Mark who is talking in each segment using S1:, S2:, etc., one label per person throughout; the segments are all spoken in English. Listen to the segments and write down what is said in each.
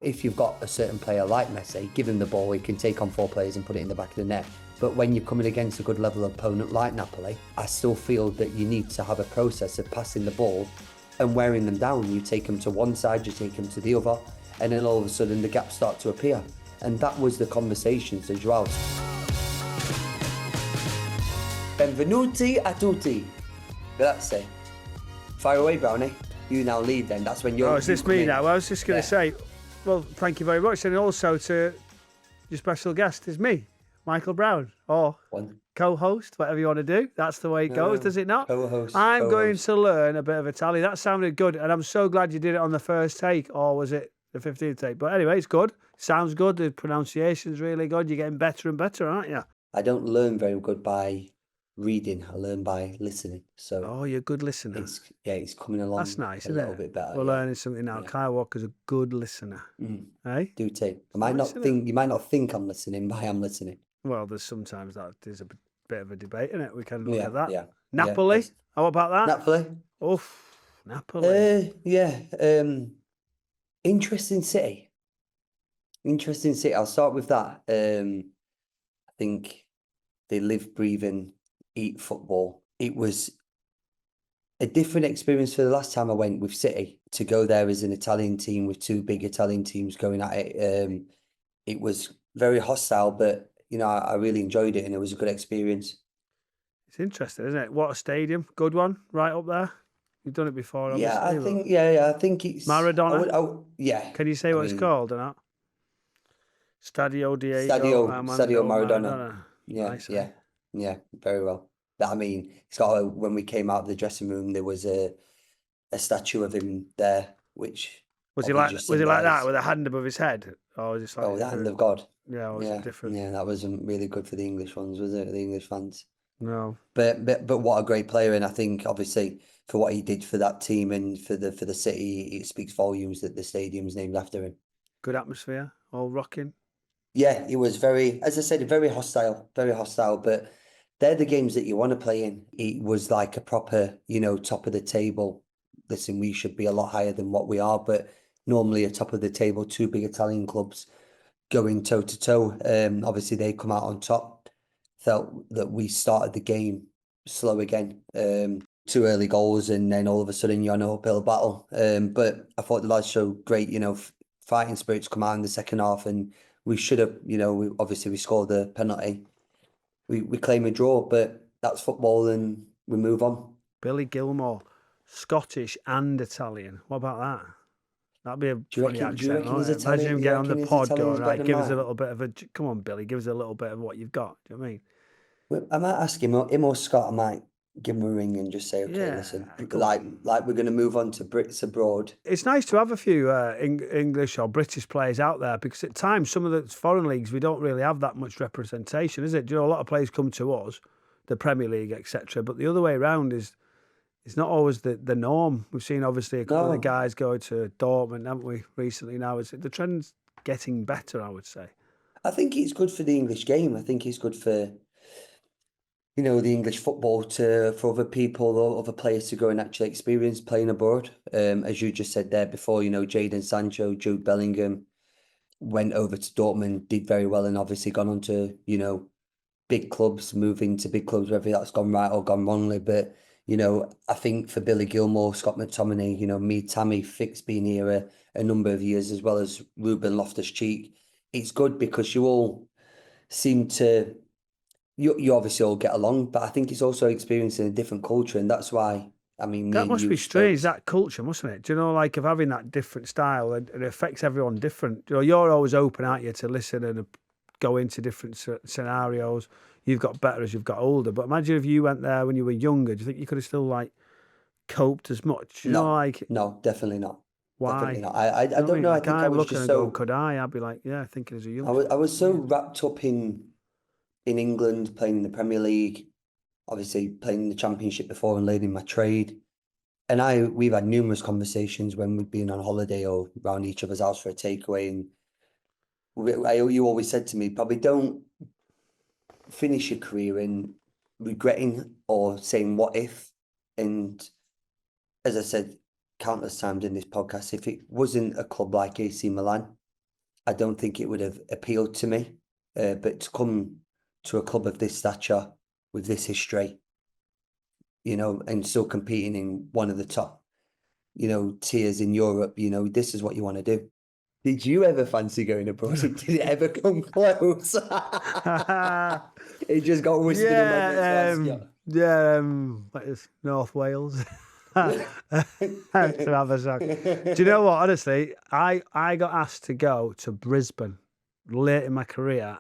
S1: If you've got a certain player like Messi, give him the ball, he can take on 4 players and put it in the back of the net. But when you're coming against a good level opponent like Napoli, I still feel that you need to have a process of passing the ball and wearing them down. You take them to one side, you take them to the other, and then all of a sudden the gaps start to appear. And that was the conversations as well. Benvenuti a tutti. Grazie. Fire away, Brownie. You now lead then. That's when you're...
S2: Oh, is this me now? Well, I was just going to say, well, thank you very much. And also to your special guest is me, Michael Brown, or co-host, whatever you want to do. That's the way it goes, does it not?
S1: Co-host.
S2: I'm going to learn a bit of Italian. That sounded good, and I'm so glad you did it on the first take, or was it the 15th take? But anyway, it's good. Sounds good. The pronunciation's really good. You're getting better and better, aren't you?
S1: I don't learn very good by reading. I learn by listening. So
S2: oh, you're a good listener.
S1: It's coming along.
S2: That's nice,
S1: isn't
S2: it?
S1: A little bit better.
S2: We're learning something now. Yeah. Kyle Walker's a good listener. Hey?
S1: Do take. You might not think I'm listening, but I am listening.
S2: Well, there's sometimes there's a bit of a debate in it. We can look at that.
S1: Yeah.
S2: Napoli. How about that?
S1: Napoli.
S2: Oof. Napoli.
S1: Interesting city. I'll start with that. I think they live, breathe, and eat football. It was a different experience for the last time I went with City, to go there as an Italian team with 2 big Italian teams going at it. It was very hostile, but I really enjoyed it, and it was a good experience.
S2: It's interesting, isn't it? What a stadium. Good one, right up there. You've done it before, obviously.
S1: I think it's...
S2: Maradona?
S1: Yeah.
S2: Can you say what it's called or not? Stadio Diego
S1: Stadio Maradona. Yeah,
S2: nice,
S1: yeah, very well. I mean, when we came out of the dressing room, there was a statue of him there, which...
S2: Was he like that, with a hand above his head? Or was it like...
S1: the hand of God.
S2: Yeah, or was it different?
S1: Yeah, that wasn't really good for the English ones, was it? The English fans.
S2: No.
S1: But what a great player, and I think obviously for what he did for that team and for the city, it speaks volumes that the stadium's named after him.
S2: Good atmosphere, all rocking.
S1: Yeah, it was very, as I said, very hostile, but they're the games that you want to play in. It was like a proper, top of the table. Listen, we should be a lot higher than what we are, but normally a top of the table, 2 big Italian clubs going toe to toe. Obviously they come out on top. Felt that we started the game slow again. 2 early goals, and then all of a sudden you're on an uphill battle. But I thought the lads showed great, fighting spirit to come out in the second half, and we should have, we scored the penalty. We claim a draw, but that's football, and we move on.
S2: Billy Gilmore, Scottish and Italian. What about that? That'd be a funny accent. Imagine him getting on the pod going, right, give us a little bit of a... Come on, Billy, give us a little bit of what you've got. Do you know what I mean?
S1: I might ask him or Scott, I might give him a ring and just say, okay, listen, like we're going to move on to Brits abroad.
S2: It's nice to have a few English or British players out there, because at times some of the foreign leagues, we don't really have that much representation, is it? A lot of players come to us, the Premier League, etc., but the other way around is... It's not always the norm. We've seen, obviously, a couple of the guys go to Dortmund, haven't we, recently now? The trend's getting better, I would say.
S1: I think it's good for the English game. I think it's good for, the English football for other people or other players to go and actually experience playing abroad. As you just said there before, Jadon Sancho, Jude Bellingham went over to Dortmund, did very well, and obviously gone on to, big clubs, moving to big clubs, whether that's gone right or gone wrongly. But I think for Billy Gilmore, Scott McTominay, me, Tammy, Fix being here a number of years, as well as Ruben Loftus-Cheek, it's good because you all seem to, you obviously all get along, but I think it's also experiencing a different culture, and that's why,
S2: that must be strange, that culture, mustn't it? Of having that different style, and it affects everyone different. You're always open, aren't you, to listen and go into different scenarios. You've got better as you've got older. But imagine if you went there when you were younger. Do you think you could have still coped as much?
S1: No, definitely not.
S2: Why?
S1: Definitely not. I don't know. I think I was just so...
S2: Could I? I'd be like, thinking as a youngster.
S1: I was so wrapped up in England, playing in the Premier League, obviously playing in the Championship before and learning my trade. And we've had numerous conversations when we've been on holiday or around each other's house for a takeaway. And you always said to me, probably don't finish your career in regretting or saying what if. And as I said countless times in this podcast, if it wasn't a club like AC Milan, I don't think it would have appealed to me. But to come to a club of this stature with this history, and still competing in one of the top, tiers in Europe, this is what you want to do. Did you ever fancy going abroad? Did it ever come close? It just got whispered in my ear to ask you.
S2: What is North Wales? To have a song. Do you know what? Honestly, I got asked to go to Brisbane late in my career,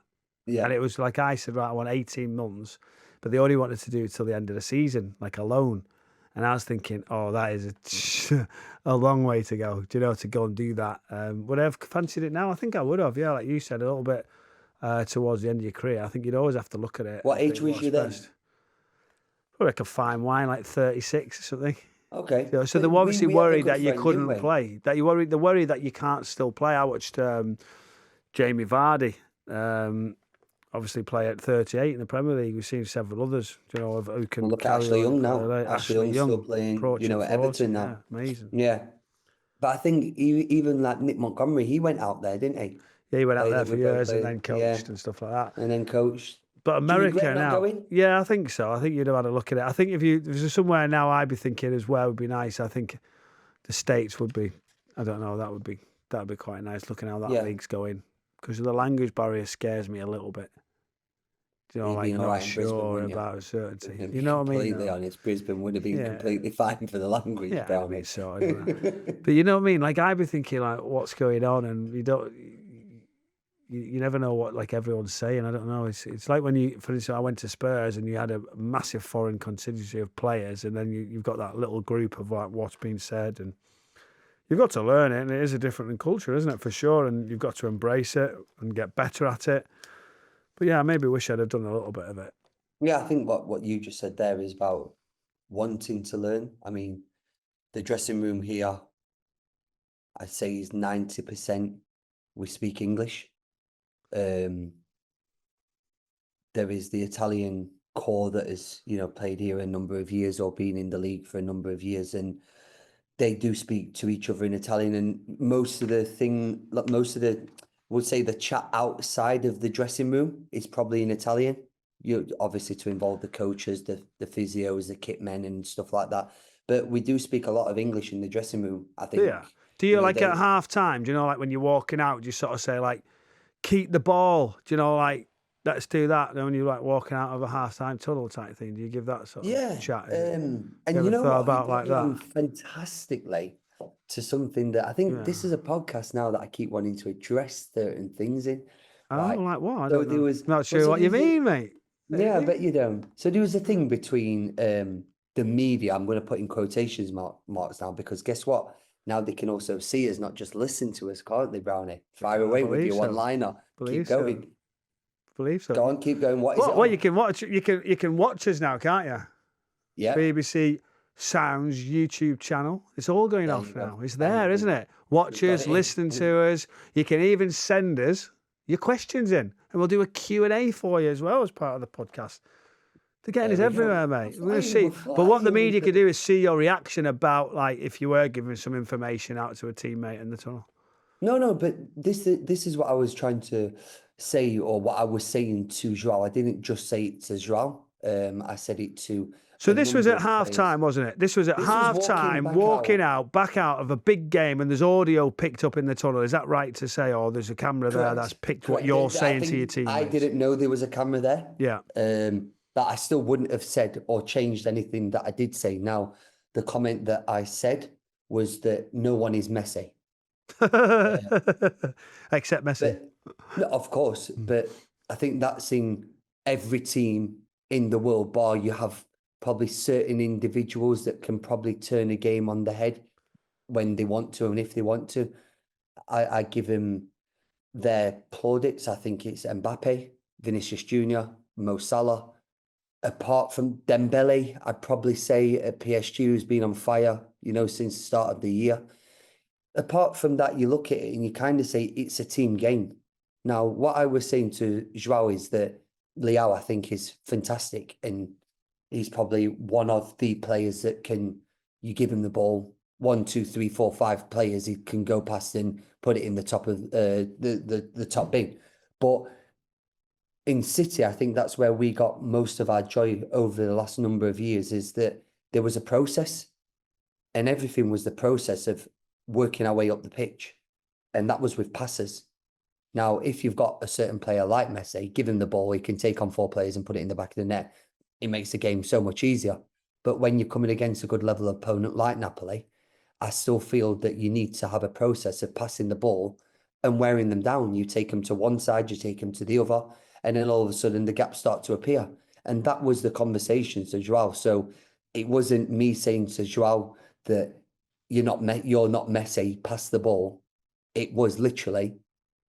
S2: and it was like I said, right, I want 18 months, but they only wanted to do it till the end of the season, like a loan. And I was thinking, oh, that is a long way to go, to go and do that. Would I have fancied it now? I think I would have, yeah, like you said, a little bit towards the end of your career. I think you'd always have to look at it.
S1: What age was you then?
S2: Probably like a fine wine, like 36 or something.
S1: Okay.
S2: So they were obviously worried that you couldn't play. They're worried that you can't still play. I watched Jamie Vardy obviously play at 38 in the Premier League. We've seen several others, who can.
S1: Well, look at Ashley Young now. Ashley Young still playing, at Everton now.
S2: Yeah, amazing.
S1: Yeah. But I think even like Nick Montgomery, he went out there, didn't he?
S2: Yeah, he went out there for years and then coached and stuff like that.
S1: And then coached.
S2: But America now, yeah, I think so. I think you'd have had a look at it. I think if there's somewhere now, I'd be thinking as well would be nice. I think the States would be. I don't know. That would be quite nice. Looking how that league's going, because the language barrier scares me a little bit. Like not sure about certainty. You know what I mean?
S1: Completely honest, Brisbane would have been completely fine for the language.
S2: Yeah, I mean, so. But you know what I mean? Like I'd be thinking, like, what's going on, and you never know what like everyone's saying. I don't know. It's like when for instance, I went to Spurs and you had a massive foreign contingency of players, and then you've got that little group of like what's being said, and you've got to learn it, and it is a different culture, isn't it, for sure? And you've got to embrace it and get better at it. But yeah, maybe wish I'd have done a little bit of it.
S1: Yeah, I think what you just said there is about wanting to learn. I mean, the dressing room here, I'd say is 90% we speak English. There is the Italian core that has, played here a number of years or been in the league for a number of years, and they do speak to each other in Italian. And most of the would say the chat outside of the dressing room is probably in Italian. Obviously to involve the coaches, the physios, the kit men and stuff like that. But we do speak a lot of English in the dressing room, I think.
S2: Yeah. Do you like at half time, like when you're walking out, do you sort of say like, keep the ball, like, let's do that? And when you're like walking out of a half time tunnel type thing, do you give that sort of chat?
S1: And you know what?
S2: About like that?
S1: Fantastically. To something that I think this is a podcast now that I keep wanting to address certain things in.
S2: Like what? I don't know.
S1: There was,
S2: not sure what you mean, mate.
S1: Yeah, I bet you don't. So there was a thing between the media, I'm going to put in quotations marks now, because guess what? Now they can also see us, not just listen to us, can't they, Brownie? Fire away with your one-liner. Keep going.
S2: Believe so.
S1: Go on, keep going. What is it?
S2: Well, you can watch. You can watch us now, can't you?
S1: Yeah.
S2: BBC Sounds YouTube channel. It's all going off now. It's there, isn't it? Watch us, listen to us. You can even send us your questions in, and we'll do a Q&A for you as well as part of the podcast. They're getting us everywhere, mate. We're going to see. But what the media could do is see your reaction about, like, if you were giving some information out to a teammate in the tunnel.
S1: No, but this is what I was trying to say, or what I was saying to João. I didn't just say it to João. I said it to.
S2: So this was at half time, wasn't it? This was at half time, walking out, back out of a big game, and there's audio picked up in the tunnel. Is that right to say? Or there's a camera there that's picked what you're saying to your teammates?
S1: I didn't know there was a camera there.
S2: Yeah.
S1: That I still wouldn't have said or changed anything that I did say. Now, the comment that I said was that no one is Messi.
S2: Except Messi.
S1: No, of course. But I think that's in every team in the world, bar you have probably certain individuals that can probably turn a game on the head when they want to and if they want to. I give them their plaudits. I think it's Mbappe, Vinicius Jr., Mo Salah. Apart from Dembele, I'd probably say at PSG, who's been on fire, since the start of the year. Apart from that, you look at it and you kind of say it's a team game. Now, what I was saying to João is that Leao, I think, is fantastic, and he's probably one of the players that you give him the ball, one, two, three, four, five players he can go past and put it in the top of the top bin. But in City, I think that's where we got most of our joy over the last number of years, is that there was a process, and everything was the process of working our way up the pitch. And that was with passes. Now, if you've got a certain player like Messi, give him the ball, he can take on four players and put it in the back of the net. It makes the game so much easier. But when you're coming against a good level opponent like Napoli, I still feel that you need to have a process of passing the ball and wearing them down. You take them to one side, you take them to the other, and then all of a sudden the gaps start to appear. And that was the conversation to João. So it wasn't me saying to João that you're not Messi, pass the ball. It was literally,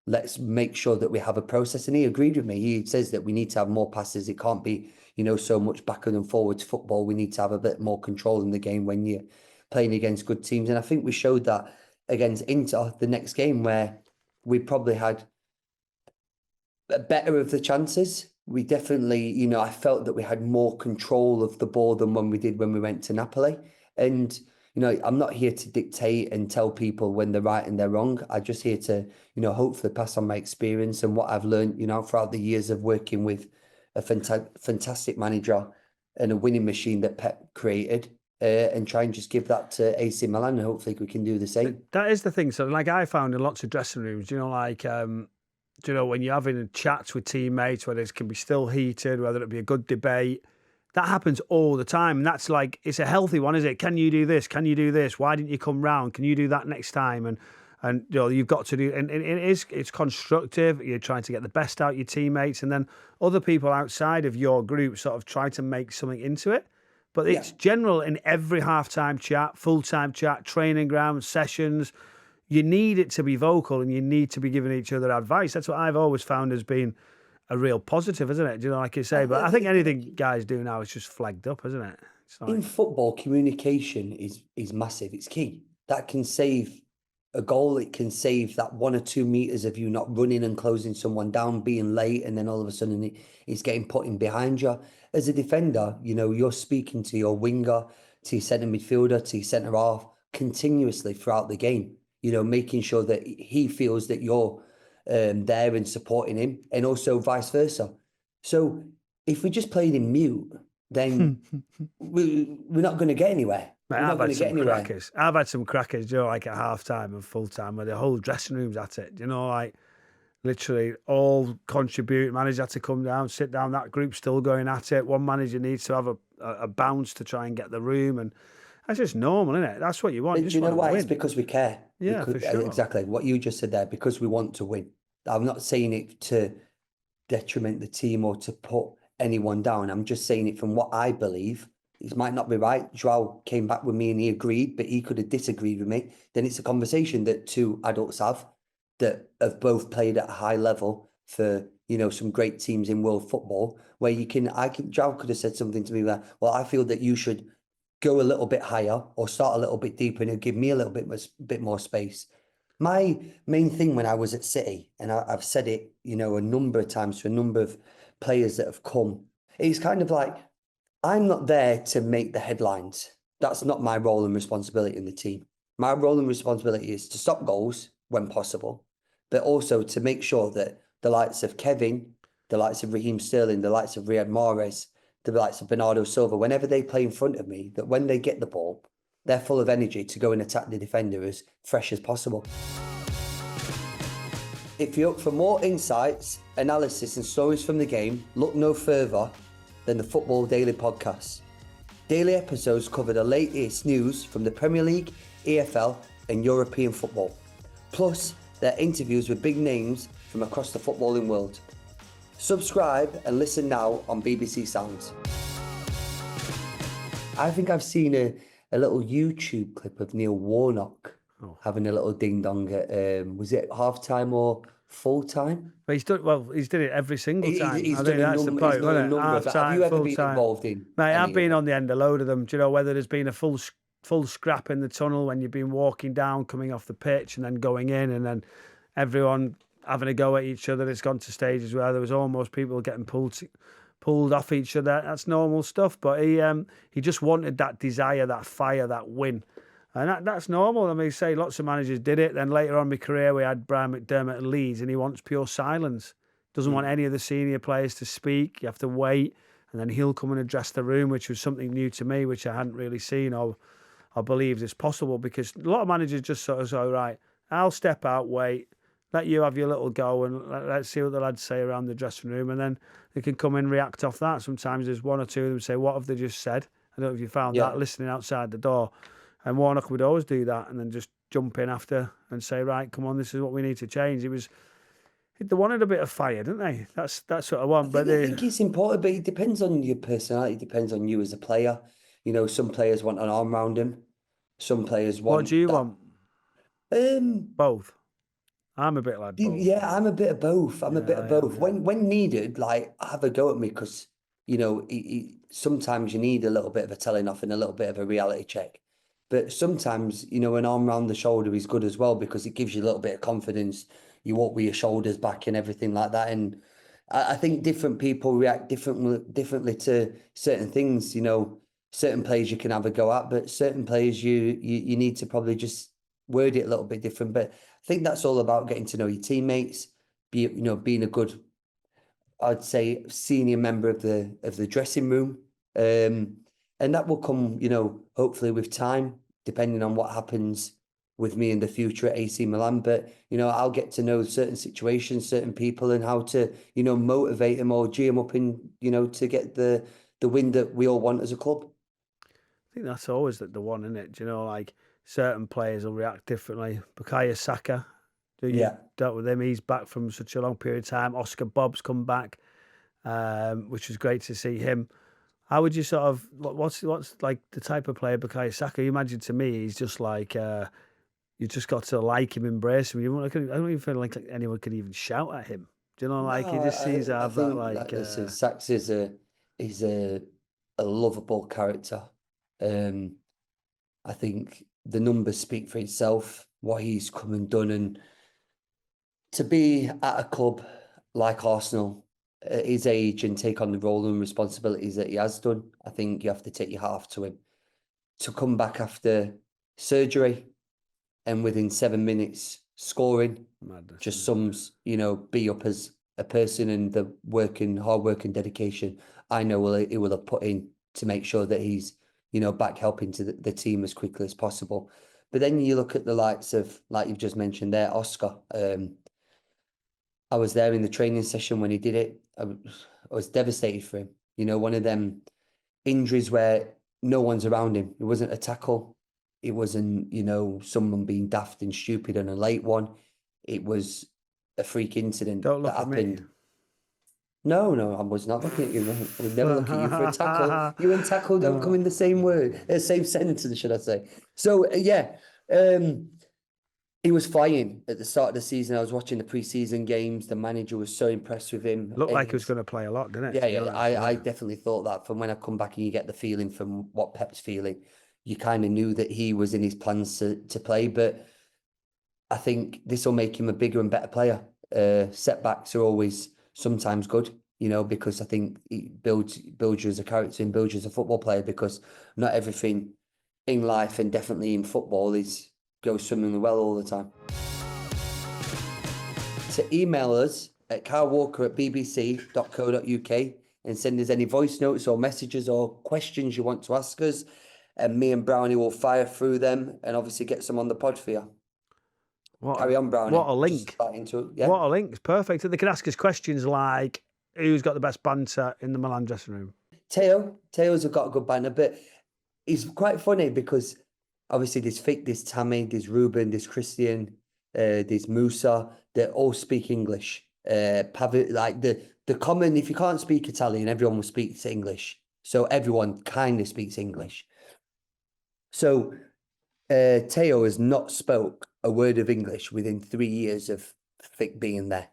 S1: let's make sure that we have a process. And he agreed with me. He says that we need to have more passes. It can't be, so much backward and forwards football. We need to have a bit more control in the game when you're playing against good teams. And I think we showed that against Inter the next game, where we probably had better of the chances. We definitely, I felt that we had more control of the ball than when we did when we went to Napoli. And I'm not here to dictate and tell people when they're right and they're wrong. I'm just here to, hopefully pass on my experience and what I've learned, throughout the years of working with a fantastic manager and a winning machine that Pep created, and try and just give that to AC Milan, and hopefully we can do the same.
S2: That is the thing. So, like, I found in lots of dressing rooms, when you're having chats with teammates, whether it can be still heated, whether it be a good debate, that happens all the time. And that's like, it's a healthy one, is it? Can you do this? Can you do this? Why didn't you come round? Can you do that next time? And you've got to do, and it's constructive. You're trying to get the best out of your teammates, and then other people outside of your group sort of try to make something into it. But it's general in every half-time chat, full-time chat, training ground, sessions. You need it to be vocal, and you need to be giving each other advice. That's what I've always found as being a real positive, isn't it? Like you say. But I think anything guys do now is just flagged up, isn't it?
S1: In football, communication is massive. It's key. That can save a goal. It can save that 1 or 2 meters of you not running and closing someone down, being late, and then all of a sudden it's getting put in behind you. As a defender, you're speaking to your winger, to your centre midfielder, to your centre half continuously throughout the game, making sure that he feels that you're there and supporting him, and also vice versa. So if we just played in mute, then we're not going to get anywhere.
S2: Mate, I've had some crackers. I've had some crackers, like at half time and full time, where the whole dressing room's at it. Like literally all contribute. Manager had to come down, sit down. That group's still going at it. One manager needs to have a bounce to try and get the room, and that's just normal, isn't it? That's what you want.
S1: Do you know why? It's because we care.
S2: Yeah, for sure.
S1: Exactly what you just said there. Because we want to win. I'm not saying it to detriment the team or to put anyone down. I'm just saying it from what I believe. It might not be right. João came back with me and he agreed, but he could have disagreed with me. Then it's a conversation that two adults have that have both played at a high level for, some great teams in world football, where João could have said something to me where, well, I feel that you should go a little bit higher or start a little bit deeper, and give me a little bit more space. My main thing when I was at City, and I've said it, a number of times to a number of players that have come, it's kind of like, I'm not there to make the headlines. That's not my role and responsibility in the team. My role and responsibility is to stop goals when possible, but also to make sure that the likes of Kevin, the likes of Raheem Sterling, the likes of Riyad Mahrez, the likes of Bernardo Silva, whenever they play in front of me, that when they get the ball, they're full of energy to go and attack the defender as fresh as possible. If you're up for more insights, analysis and stories from the game, look no further than the Football Daily Podcast. Daily episodes cover the latest news from the Premier League, EFL and European football. Plus, they're interviews with big names from across the footballing world. Subscribe and listen now on BBC Sounds. I think I've seen a little YouTube clip of Neil Warnock having a little ding-dong at, was it half-time or full-time?
S2: But he's did it every single time.
S1: He's done that's the point, isn't it? Half-time, have you ever been involved in?
S2: Mate, I've been on the end of a load of them. Do you know whether there's been a full scrap in the tunnel when you've been walking down, coming off the pitch and then going in, and then everyone having a go at each other? It's gone to stages where there was almost people getting pulled off each other. That's normal stuff. But he just wanted that desire, that fire, that win. And that's normal. I mean, say lots of managers did it. Then later on in my career, we had Brian McDermott at Leeds, and he wants pure silence. Doesn't want any of the senior players to speak. You have to wait, and then he'll come and address the room, which was something new to me, which I hadn't really seen or believed is possible. Because a lot of managers just sort of say, right, I'll step out, wait, let you have your little go, and let's see what the lads say around the dressing room, and then they can come and react off that. Sometimes there's one or two of them say, what have they just said? I don't know if you found
S1: Yeah.
S2: that listening outside the door. And Warnock would always do that and then just jump in after and say, right, come on, this is what we need to change. They wanted a bit of fire, didn't they? That's what I want.
S1: I think it's important, but it depends on your personality. It depends on you as a player. You know, some players want an arm around him. Some players want.
S2: What do you want? Both. I'm a bit like both.
S1: Yeah, I'm a bit of both. I'm a bit of both. When needed, like, have a go at me, because, you know, sometimes you need a little bit of a telling off and a little bit of a reality check. But sometimes, you know, an arm around the shoulder is good as well, because it gives you a little bit of confidence. You walk with your shoulders back and everything like that. And I think different people react differently to certain things. You know, certain players you can have a go at, but certain players you need to probably just word it a little bit different. But I think that's all about getting to know your teammates, being a good, I'd say, senior member of the dressing room. And that will come, you know, hopefully with time, depending on what happens with me in the future at AC Milan. But, you know, I'll get to know certain situations, certain people, and how to, you know, motivate them or G them up in, you know, to get the win that we all want as a club.
S2: I think that's always the one, isn't it? Do you know, like certain players will react differently. Bukayo Saka, dealt with him. He's back from such a long period of time. Oscar Bobb's come back, which was great to see him. How would you sort of what's like the type of player Bukayo Saka? You imagine, to me, he's just like you just got to like him, embrace him. I don't even feel like anyone could even shout at him. Do you know, like he just seems to have that like.
S1: Saks is a lovable character. I think the numbers speak for itself. What he's come and done, and to be at a club like Arsenal at his age and take on the role and responsibilities that he has done, I think you have to take your hat off to him. To come back after surgery and within 7 minutes scoring,
S2: Madness,
S1: just sums, you know, be up as a person and the hard work and dedication I know he will have put in to make sure that he's, you know, back helping to the team as quickly as possible. But then you look at the likes of, like you've just mentioned there, Oscar. I was there in the training session when he did it. I was devastated for him. You know, one of them injuries where no one's around him. It wasn't a tackle. It wasn't, you know, someone being daft and stupid on a late one. It was a freak incident that happened. No, I was not looking at you. I would never look at you for a tackle. You and tackle don't come in the same word, same sentence, should I say. So, yeah, he was flying at the start of the season. I was watching the pre-season games. The manager was so impressed with him.
S2: Looked like he was going to play a lot, didn't it?
S1: Yeah. I definitely thought that. From when I come back and you get the feeling from what Pep's feeling, you kind of knew that he was in his plans to play. But I think this will make him a bigger and better player. Setbacks are always sometimes good, you know, because I think it builds you as a character and builds you as a football player, because not everything in life and definitely in football goes swimmingly well all the time. To email us at carlwalker@bbc.co.uk and send us any voice notes or messages or questions you want to ask us, and me and Brownie will fire through them and obviously get some on the pod for you. Carry on, Brownie.
S2: What a link. What a link. It's perfect. And they can ask us questions like, who's got the best banter in the Milan dressing room?
S1: Teo's have got a good banter, but it's quite funny because obviously there's Fik, there's Tammy, there's Ruben, there's Christian, there's Musa. They all speak English. Like the common, if you can't speak Italian, everyone will speak English. So everyone kind of speaks English. So Teo has not spoke a word of English within 3 years of Fik being there.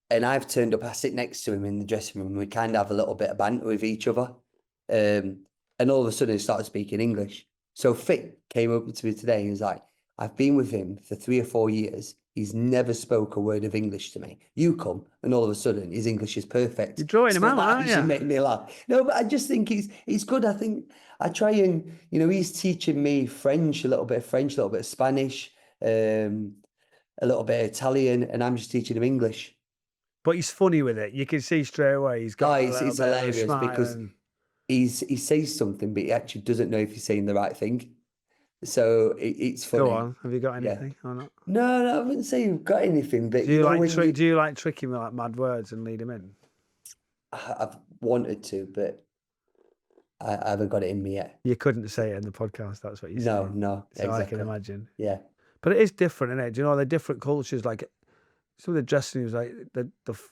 S1: And I've turned up, I sit next to him in the dressing room, and we kind of have a little bit of banter with each other. And all of a sudden he started speaking English. So Fik came up to me today and he was like, I've been with him for 3 or 4 years He's never spoke a word of English to me. You come, and all of a sudden, his English is perfect.
S2: You're drawing him
S1: So
S2: out,
S1: that
S2: aren't
S1: actually
S2: you?
S1: made me laugh. No, but I just think he's good. I think I try and, he's teaching me French, a little bit of French, a little bit of Spanish, a little bit of Italian, and I'm just teaching him English.
S2: But he's funny with it. You can see straight away he's got a little
S1: It's
S2: bit of a
S1: hilarious
S2: smile.
S1: because he says something, but he actually doesn't know if he's saying the right thing. So it's funny.
S2: Go on. Have you got
S1: Yeah.
S2: anything or not?
S1: No, I wouldn't say you've got anything, but
S2: Do you like
S1: when
S2: do you like trick him with like mad words and lead him in?
S1: I've wanted to, but I haven't got it in me yet.
S2: You couldn't say it in the podcast. That's what you said.
S1: No,
S2: So
S1: exactly.
S2: I can imagine.
S1: Yeah.
S2: But it is different, isn't it? Do you know, they're different cultures. Like some of the dressing rooms, like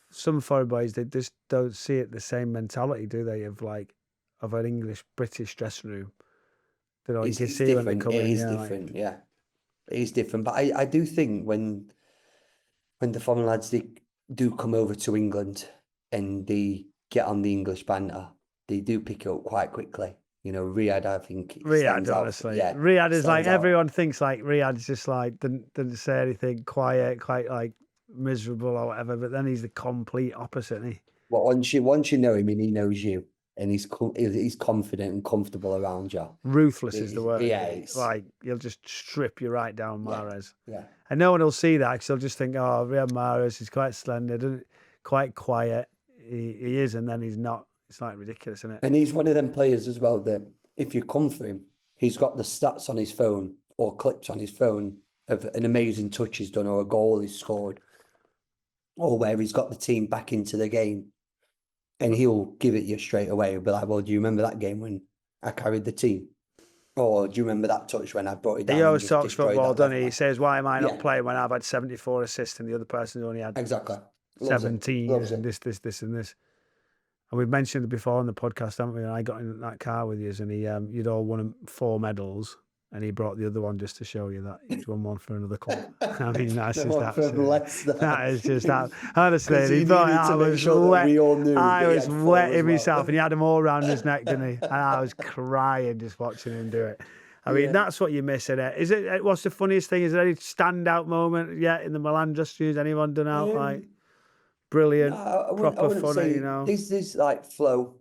S2: some foreign boys, they just don't see it the same mentality, do they? Of an English British dressing room. You know, you can see when they come in.
S1: It is different, yeah. It is different. But I do think when the foreign lads do come over to England and they get on the English banter, they do pick it up quite quickly. Riyadh, I think
S2: Riyadh, honestly,
S1: yeah,
S2: Riyadh is like
S1: stands out.
S2: everyone thinks like Riyadh's just like didn't say anything, quiet, quite like miserable or whatever. But then he's the complete opposite, isn't he?
S1: Well, once you know him and he knows you, and he's confident and comfortable around you.
S2: Ruthless is the word.
S1: Yeah,
S2: it's like he'll just strip you right down, Mahrez.
S1: Yeah.
S2: And no one will see that because they'll just think, oh, Riyad Mahrez, he's quite slender, quite quiet. He is, and then he's not. It's like ridiculous, isn't it?
S1: And he's one of them players as well that if you come for him, he's got the stats on his phone or clips on his phone of an amazing touch he's done or a goal he's scored or where he's got the team back into the game. And he'll give it you straight away. He'll be like, well, do you remember that game when I carried the team? Or do you remember that touch when I brought it down?
S2: He always talks football, doesn't he? He says, why am I not playing when I've had 74 assists and the other person's only had 17 and this, and this. And we've mentioned it before on the podcast, haven't we? And I got in that car with you and you'd all won 4 medals. And he brought the other one just to show you that he's won one for another club. I mean, that's just that is just that. Honestly, he thought I was wet. I was wetting myself, and he had them all around his neck, didn't he? And I was crying just watching him do it. I mean, that's what you miss in it. Is it? What's the funniest thing? Is there any standout moment yet in the Milan dressing rooms? Anyone done out like brilliant, proper funny?
S1: This like Flo.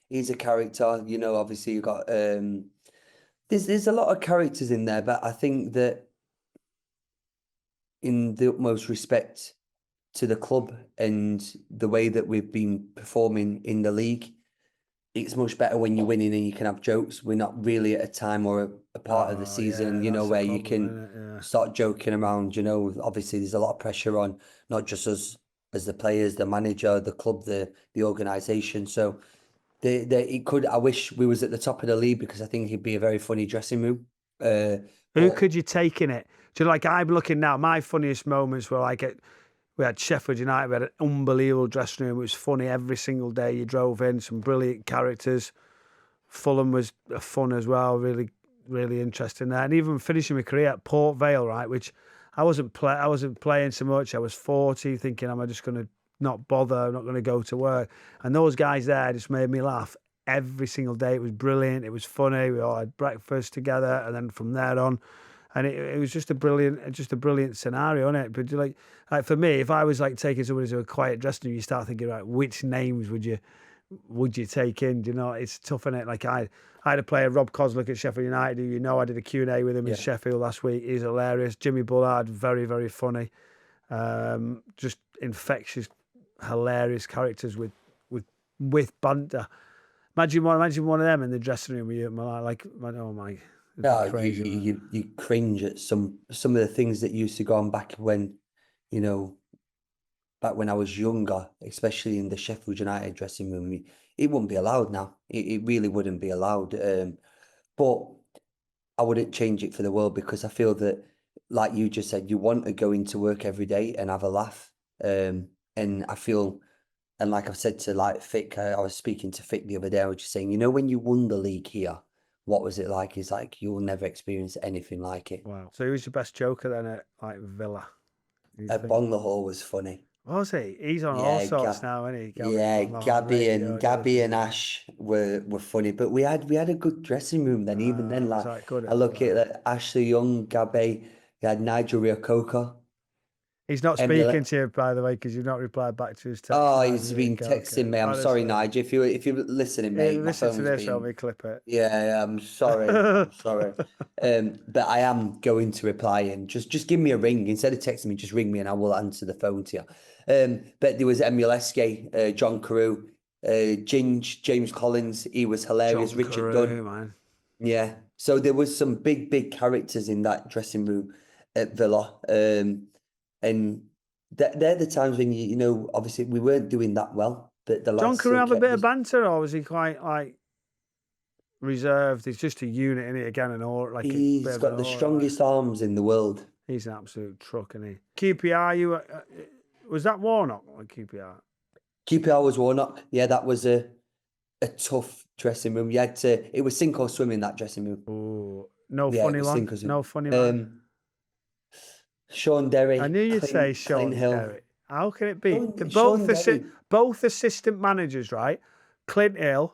S1: He's a character, obviously you've got there's a lot of characters in there, but I think that in the utmost respect to the club and the way that we've been performing in the league, it's much better when you're winning and you can have jokes. We're not really at a time or a part of the season, where you can start joking around, obviously there's a lot of pressure on not just us as the players, the manager, the club, the organisation. So I wish we was at the top of the league because I think it'd be a very funny dressing room.
S2: Who could you take in it? So like I'm looking now, my funniest moments were like we had Sheffield United, we had an unbelievable dressing room. It was funny every single day you drove in, some brilliant characters. Fulham was fun as well, really, really interesting there. And even finishing my career at Port Vale, right, which I wasn't playing so much. I was 40, thinking, am I just going to not bother, I'm not going to go to work. And those guys there just made me laugh every single day. It was brilliant. It was funny. We all had breakfast together, and then from there on, and it was just a brilliant scenario, isn't it? But like for me, if I was like taking somebody to a quiet dressing room, you start thinking, right, which names would you take in? Do you know, it's tough, isn't it? Like I had a player, Rob Coslick at Sheffield United, who I did a Q&A with him in Sheffield last week. He's hilarious. Jimmy Bullard, very, very funny. Just infectious, hilarious characters with banter. Imagine one of them in the dressing room with you, like, oh my.
S1: No,
S2: crazy,
S1: you cringe at some of the things that used to go on back when I was younger, especially in the Sheffield United dressing room. It wouldn't be allowed now. It really wouldn't be allowed. But I wouldn't change it for the world because I feel that, like you just said, you want to go into work every day and have a laugh. And I feel, and like I've said to like Fick, I was speaking to Fick the other day, I was just saying, when you won the league here, what was it like? He's like, you'll never experience anything like it.
S2: Wow. So he was your best joker then at like Villa?
S1: At Bonglahall was funny.
S2: Was he? He's on all sorts now, isn't he?
S1: Gabby and Ash were funny, but we had a good dressing room then. Even then, like
S2: good,
S1: I look at Ashley Young, Gabby, He had Nigel Reo-Coker.
S2: He's not
S1: Emily-
S2: speaking to you, by the way, because you've not replied back to his text.
S1: Oh,
S2: Nigel
S1: he's been
S2: Reo-Coker.
S1: texting me. I'm sorry, Nigel. If you're listening,
S2: Hey,
S1: mate, my
S2: listen to
S1: phone's
S2: this,
S1: been.
S2: let me clip it.
S1: Yeah, I'm sorry. I'm sorry. But I am going to reply and just give me a ring. Instead of texting me, just ring me and I will answer the phone to you. But there was Emuleske, John Carew, James Collins. He was hilarious.
S2: John
S1: Richard
S2: Carew,
S1: Dunn.
S2: man.
S1: Yeah. So there was some big characters in that dressing room at Villa. And they're the times when you know, obviously we weren't doing that well, but the lads
S2: John Carew
S1: still
S2: have a
S1: kept
S2: bit of
S1: us-
S2: banter, or was he quite like reserved? He's just a unit in it again, and all like
S1: He's got the strongest arms in the world.
S2: He's an absolute truck, isn't he? QPR, you was that Warnock or QPR?
S1: QPR was Warnock. Yeah, that was a tough dressing room. You had to. It was sink or swim in that dressing room.
S2: Oh, no
S1: Yeah,
S2: funny
S1: it was
S2: one.
S1: sink or swim.
S2: No funny man.
S1: Sean Derry.
S2: I knew you'd say Sean
S1: Clint Hill.
S2: Derry. How can it be?
S1: Sean Derry.
S2: Both assistant managers, right? Clint Hill,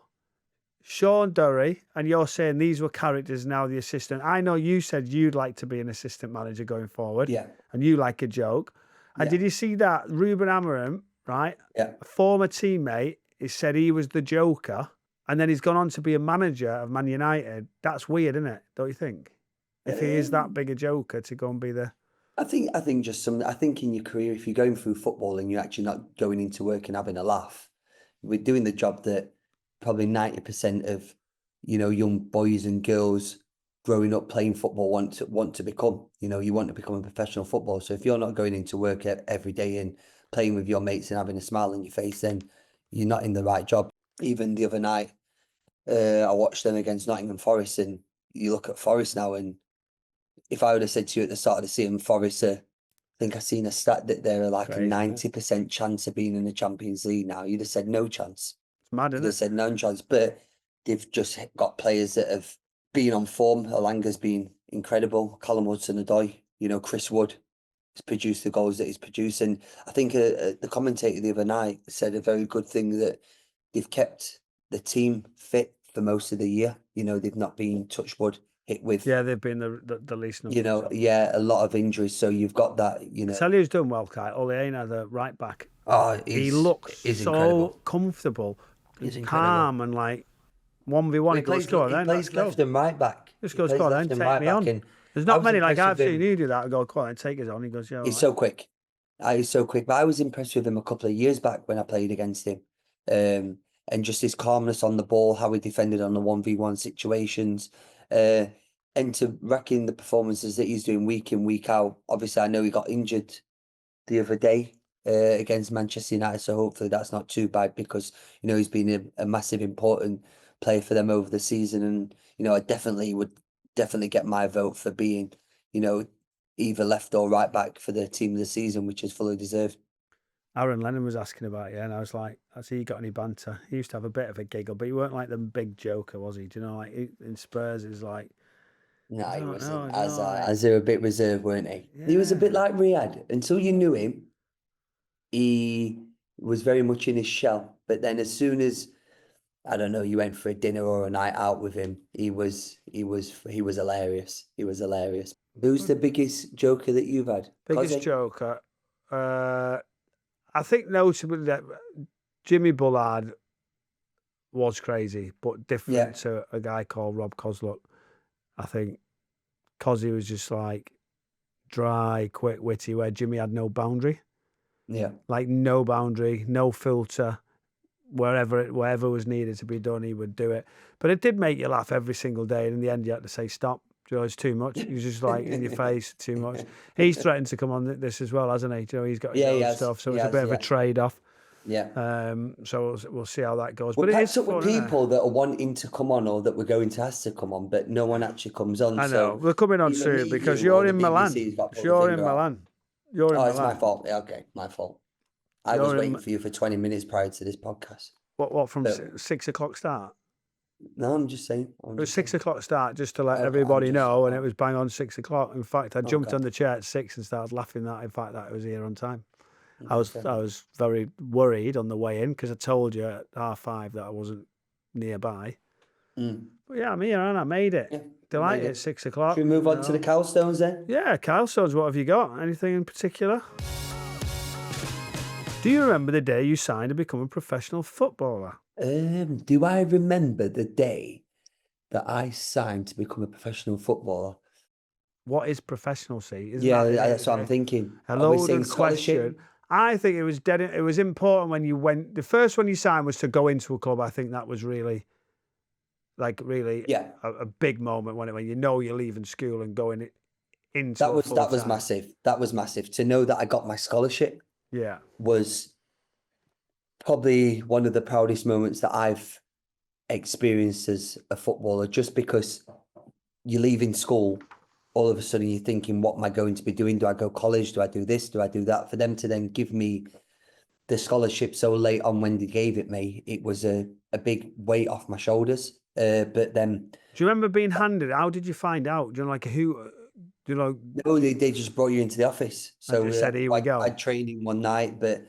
S2: Sean Derry, and you're saying these were characters, now the assistant. I know you said you'd like to be an assistant manager going forward.
S1: Yeah.
S2: And you like a joke. And
S1: Yeah.
S2: did you see that Ruben Amorim, right?
S1: Yeah.
S2: A former teammate, he said he was the joker, and then he's gone on to be a manager of Man United. That's weird, isn't it? Don't you think? If he is that big a joker to go and be the...
S1: I think I think in your career, if you're going through football and you're actually not going into work and having a laugh, we're doing the job that probably 90% of, you know, young boys and girls growing up playing football want to become. You know, you want to become a professional footballer. So if you're not going into work every day and playing with your mates and having a smile on your face, then you're not in the right job. Even the other night, I watched them against Nottingham Forest, and you look at Forest now, and if I would have said to you at the start of the season, Forest, I think I seen a stat that they're like
S2: Crazy,
S1: a 90% chance of being in the Champions League now. You'd have said no chance.
S2: It's mad,
S1: You'd
S2: isn't
S1: have
S2: it?
S1: said no chance. But they've just got players that have been on form. Alanga's been incredible. Callum Hudson-Odoi, you know, Chris Wood has produced the goals that he's producing. I think the commentator the other night said a very good thing, that they've kept the team fit for most of the year. You know, they've not been, touch wood, hit with,
S2: Yeah, they've been the least number.
S1: you know, a lot of injuries. So you've got that, you know.
S2: Tell you who's done well, Kai. Ole Einar, the right back.
S1: Oh,
S2: He looks
S1: he's
S2: so
S1: incredible.
S2: comfortable,
S1: He's incredible.
S2: calm, and like 1v1.
S1: He plays,
S2: score,
S1: he
S2: then
S1: plays
S2: let's go.
S1: left and right back.
S2: Just
S1: He
S2: go
S1: plays
S2: score, then
S1: left and
S2: take
S1: right
S2: me
S1: back,
S2: on.
S1: and
S2: There's
S1: I
S2: not
S1: was
S2: many like
S1: impressed
S2: I've
S1: with
S2: seen
S1: him.
S2: you do that. I go, come on, take us on. He goes, yeah.
S1: He's so quick. He's so quick. But I was impressed with him a couple of years back when I played against him. And just his calmness on the ball, how he defended on the 1v1 situations. And to reckon the performances that he's doing week in, week out. Obviously, I know he got injured the other day against Manchester United, so hopefully that's not too bad, because, you know, he's been a massive important player for them over the season. And, you know, I would definitely get my vote for being, you know, either left or right back for the team of the season, which is fully deserved.
S2: Aaron Lennon was asking about you, and I was like, "Has he got any banter?" He used to have a bit of a giggle, but he weren't like the big joker, was he? Do you know, like in Spurs, is like,
S1: No,
S2: I
S1: he
S2: don't
S1: wasn't.
S2: know, you know, like-
S1: As they were a bit reserved, weren't he? He was a bit
S2: Yeah.
S1: like Riyadh. Until you knew him, he was very much in his shell. But then as soon as, I don't know, you went for a dinner or a night out with him, he was hilarious. He was hilarious. Who's the biggest joker that you've had?
S2: biggest
S1: Cozzy?
S2: joker. I think notably that Jimmy Bullard was crazy, but different
S1: Yeah.
S2: to a guy called Rob Cosluck. I think Cozzy was just like dry, quick, witty, where Jimmy had no boundary.
S1: Yeah.
S2: Like no boundary, no filter. Wherever was needed to be done, he would do it. But it did make you laugh every single day. And in the end, you had to say stop. You know, it's too much. He was just like in your face, too much. He's threatened to come on this as well, hasn't he? You know, he's got his
S1: Yeah, he
S2: own
S1: has.
S2: stuff, so
S1: He
S2: it's a
S1: has,
S2: bit of a
S1: yeah.
S2: trade-off.
S1: Yeah.
S2: So we'll see how that goes.
S1: We're
S2: But it is
S1: packed up with
S2: fun, isn't it?
S1: people that are wanting to come on, or that we're going to ask to come on, but no one actually comes on.
S2: I know.
S1: So
S2: We're coming on
S1: either
S2: soon
S1: me,
S2: because
S1: you, or
S2: you're
S1: the
S2: in Milan.
S1: BBC's got to pull the
S2: You're in
S1: finger out.
S2: Milan. You're in
S1: Oh, it's
S2: Milan.
S1: my fault. Yeah, okay, my fault. I was
S2: You're in
S1: waiting
S2: Ma-
S1: for you for 20 minutes prior to this podcast.
S2: What from
S1: But-
S2: 6 o'clock start?
S1: No, I'm just saying.
S2: It was 6 o'clock start, just to let
S1: Okay,
S2: everybody
S1: I'm just-
S2: know, and it was bang on 6 o'clock. In fact, I jumped
S1: Okay.
S2: on the chair at 6 and started laughing that, in fact, that I was here on time. I
S1: Okay.
S2: was very worried on the way in because I told you at 5:30 that I wasn't nearby.
S1: Mm.
S2: But yeah, I'm here and I made it.
S1: Yeah.
S2: Delighted. 6 o'clock.
S1: Should we move on to the Cowstones then?
S2: Yeah, Kylestones, what have you got? Anything in particular? Do you remember the day you signed to become a professional footballer?
S1: Do I remember the day that I signed to become a professional footballer?
S2: What is professional, see?
S1: That's what I'm thinking.
S2: A
S1: Are we
S2: loaded
S1: saying
S2: question.
S1: scholarship?
S2: I think it was dead. It was important when you went. The first one you signed was to go into a club. I think that was really
S1: Yeah.
S2: a big moment when you know you're leaving school and going into
S1: That was
S2: full-time.
S1: massive. That was massive. To know that I got my scholarship
S2: Yeah.
S1: was probably one of the proudest moments that I've experienced as a footballer, just because you're leaving school, all of a sudden you're thinking, what am I going to be doing? Do I go college? Do I do this? Do I do that? For them to then give me the scholarship so late on when they gave it me, it was a big weight off my shoulders. But then...
S2: Do you remember being handed? How did you find out? Do you know, like who... Do you know...
S1: No, they just brought you into the office. So
S2: just said, here we go.
S1: I had training one night, but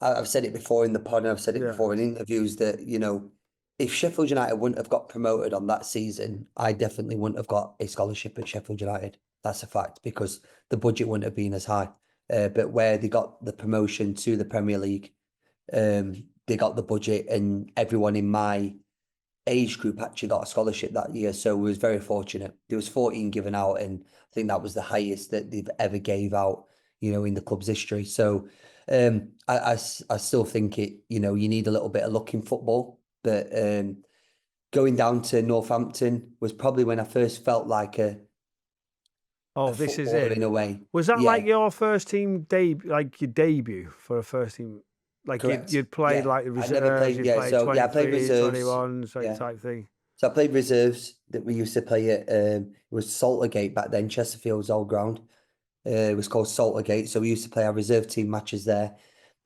S1: I've said it before in the pod, and I've said it before in interviews that, you know, if Sheffield United wouldn't have got promoted on that season, I definitely wouldn't have got a scholarship at Sheffield United. That's a fact, because the budget wouldn't have been as high. But where they got the promotion to the Premier League, they got the budget, and everyone in my age group actually got a scholarship that year. So we was very fortunate. There was 14 given out, and I think that was the highest that they've ever gave out, you know, in the club's history. So I still think you need a little bit of luck in football, but going down to Northampton was probably when I first felt like
S2: this is it
S1: in a way.
S2: Was that like your first team debut, like your debut for a first team? Like you'd played like the reserves, I played reserves, 21s, type thing.
S1: So I played reserves that we used to play at, it was Saltergate back then, Chesterfield's old ground. It was called Saltergate. So we used to play our reserve team matches there.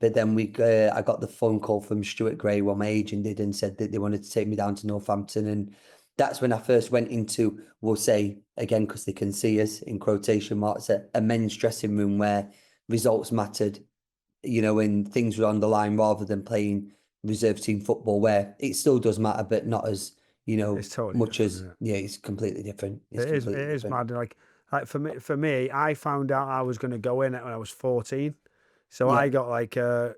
S1: But then I got the phone call from Stuart Gray, what my agent did, and said that they wanted to take me down to Northampton. And that's when I first went into, we'll say, again, because they can see us in quotation marks, a men's dressing room where results mattered, you know, and things were on the line rather than playing reserve team football, where it still does matter, but not as, you know,
S2: totally
S1: much as, it's completely different.
S2: It is mad. Like for me, I found out I was going to go in it when I was 14. So I got like a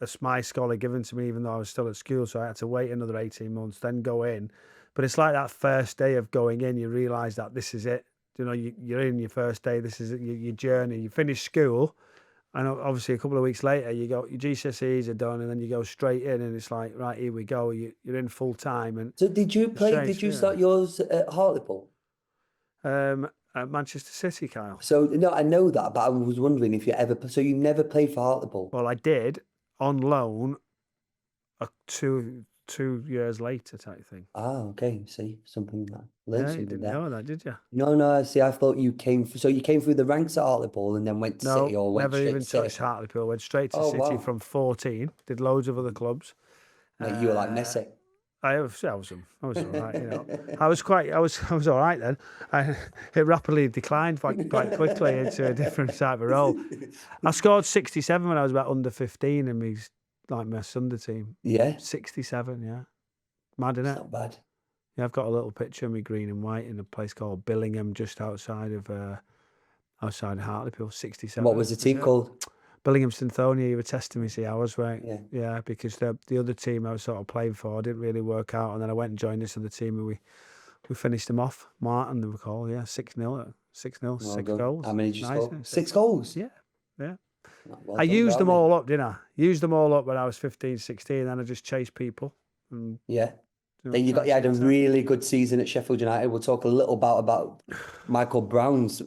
S2: SMY scholar given to me, even though I was still at school. So I had to wait another 18 months, then go in. But it's like that first day of going in, you realise that this is it. You know, you're in your first day. This is your journey. You finish school. And obviously, a couple of weeks later, you go, your GCSEs are done, and then you go straight in, and it's like, right, here we go. You're in full time. And
S1: so did you play? Did you start yours at Hartlepool?
S2: At Manchester City, Kyle.
S1: So no, I know that, but I was wondering if you ever. So you never played for Hartlepool?
S2: Well, I did on loan, 2 years later, type thing.
S1: Ah, okay. See, something that learned something
S2: you didn't
S1: there.
S2: know that, did you?
S1: No. See, I thought you came. So you came through the ranks at Hartlepool and then went to City, or went
S2: never even
S1: straight to
S2: touched
S1: City?
S2: Hartlepool. Went straight to City from 14. Did loads of other clubs.
S1: Like you were like Messi.
S2: I was all right. You know, I was all right then. It rapidly declined quite quickly into a different type of role. I scored 67 when I was about under 15 in my Sunday team.
S1: Yeah,
S2: 67. Yeah, mad, isn't it?
S1: not bad.
S2: Yeah, I've got a little picture of me green and white in a place called Billingham, just outside of Hartlepool. 67.
S1: What was the team called?
S2: Billingham Synthonia. You were testing me, see, I was right.
S1: Yeah.
S2: Because the other team I was sort of playing for didn't really work out, and then I went and joined this other team, and we finished them off. Martin, they were called, 6-0, 6-0,
S1: Well
S2: 6
S1: done.
S2: goals.
S1: How many did you
S2: Nice,
S1: score?
S2: yeah,
S1: 6 goals?
S2: Yeah.
S1: Well
S2: I
S1: done,
S2: used them
S1: Barney.
S2: all up, didn't I? Used them all up when I was 15, 16, and then I just chased people. And,
S1: Yeah. Then you had a really good season at Sheffield United. We'll talk a little about Michael Brown's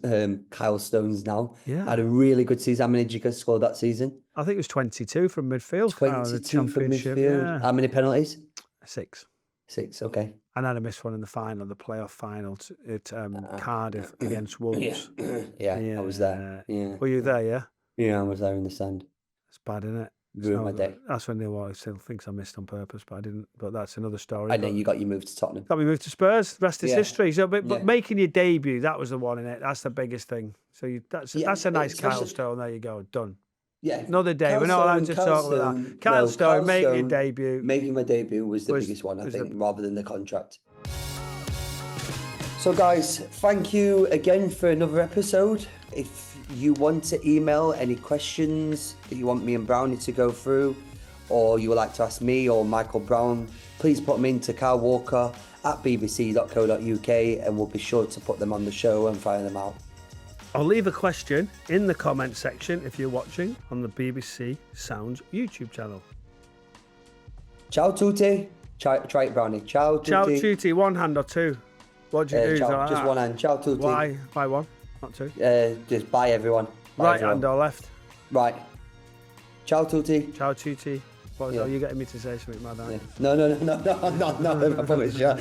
S1: Kyle Stones now.
S2: Yeah.
S1: Had a really good season. How many did you score that season?
S2: I think it was 22 from midfield.
S1: 22 from midfield.
S2: Yeah.
S1: How many penalties?
S2: 6.
S1: 6, okay.
S2: And then I missed one in the final, the playoff final at Cardiff against Wolves.
S1: Yeah, I was there. Yeah.
S2: Were you there, yeah?
S1: Yeah, I was there in the stand.
S2: It's bad, isn't it?
S1: Ruined my day.
S2: That's when they still thinks I missed on purpose, but I didn't. But that's another story.
S1: And then you got your move to Tottenham.
S2: Got me moved to Spurs. The rest is history. So, but making your debut, that was the one in it. That's the biggest thing. So that's a nice Kyle Stone. There you go, done.
S1: Yeah.
S2: Another day. We're not allowed to talk about that. Kyle Stone, making your debut.
S1: Making my debut was the biggest one, I think, rather than the contract. So guys, thank you again for another episode. If you want to email any questions that you want me and Brownie to go through, or you would like to ask me or Michael Brown, please put them into carlwalker@bbc.co.uk and we'll be sure to put them on the show and find them out.
S2: I'll leave a question in the comment section if you're watching on the BBC Sounds YouTube channel.
S1: Ciao tutti. Try it, Brownie. Ciao tutti.
S2: Ciao tutti, one hand or two? What do you do?
S1: Ciao,
S2: Like
S1: just
S2: that?
S1: one hand. Ciao tutti.
S2: Why one, not two?
S1: Just bye everyone. Bye,
S2: Right
S1: everyone.
S2: hand or left?
S1: Right. Ciao tutti.
S2: Ciao tutti. What,
S1: Yeah.
S2: Are you getting me to say something mad, aren't you?
S1: No, I promise you.